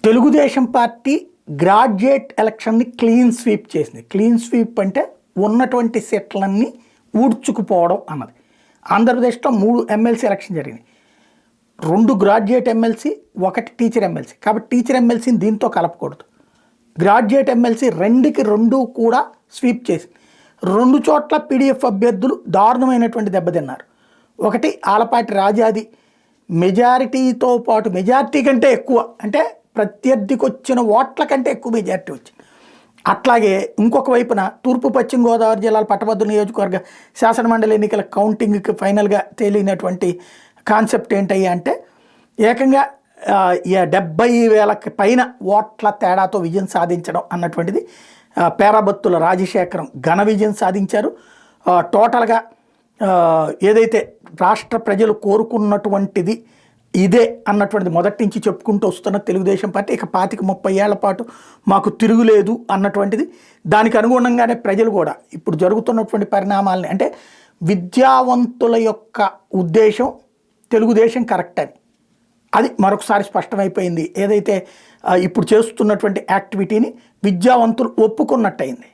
Telugu Desam party graduate ఎలక్షన్ని clean sweep చేసింది. Clean sweep అంటే ఉన్నటువంటి సీట్లన్నీ ఊడ్చుకుపోవడం అన్నది. ఆంధ్రప్రదేశ్లో 3 ఎమ్మెల్సీ ఎలక్షన్ జరిగినాయి. 2 గ్రాడ్యుయేట్ ఎమ్మెల్సీ, 1 టీచర్ ఎమ్మెల్సీ. కాబట్టి టీచర్ ఎమ్మెల్సీని దీంతో కలపకూడదు. గ్రాడ్యుయేట్ ఎమ్మెల్సీ 2కి 2 కూడా స్వీప్ చేసి 2 చోట్ల పీడీఎఫ్ అభ్యర్థులు దారుణమైనటువంటి దెబ్బతిన్నారు. ఒకటి ఆలపాటి రాజాది మెజారిటీతో పాటు మెజారిటీ కంటే ఎక్కువ, అంటే ప్రత్యర్థికి వచ్చిన ఓట్ల కంటే ఎక్కువ మెజారిటీ వచ్చింది. అట్లాగే ఇంకొక వైపున తూర్పు పశ్చిమ గోదావరి జిల్లాల పట్టభద్రుల నియోజకవర్గ శాసనమండలి ఎన్నికల కౌంటింగ్కి ఫైనల్గా తేలినటువంటి కాన్సెప్ట్ ఏంటయ్యా అంటే ఏకంగా 70,000 పైన ఓట్ల తేడాతో విజయం సాధించడం అన్నటువంటిది. పేరాబత్తుల రాజశేఖరం ఘన విజయం సాధించారు. టోటల్గా ఏదైతే రాష్ట్ర ప్రజలు కోరుకున్నటువంటిది ఇదే అన్నటువంటిది మొదటి నుంచి చెప్పుకుంటూ వస్తున్న తెలుగుదేశం పార్టీ ఇక 25-30 ఏళ్ల పాటు మాకు తిరుగులేదు అన్నటువంటిది. దానికి అనుగుణంగానే ప్రజలు కూడా ఇప్పుడు జరుగుతున్నటువంటి పరిణామాలని, అంటే విద్యావంతుల యొక్క ఉద్దేశం తెలుగుదేశం కరెక్ట్ అని అది మరొకసారి స్పష్టమైపోయింది. ఏదైతే ఇప్పుడు చేస్తున్నటువంటి యాక్టివిటీని విద్యావంతులు ఒప్పుకున్నట్టయింది.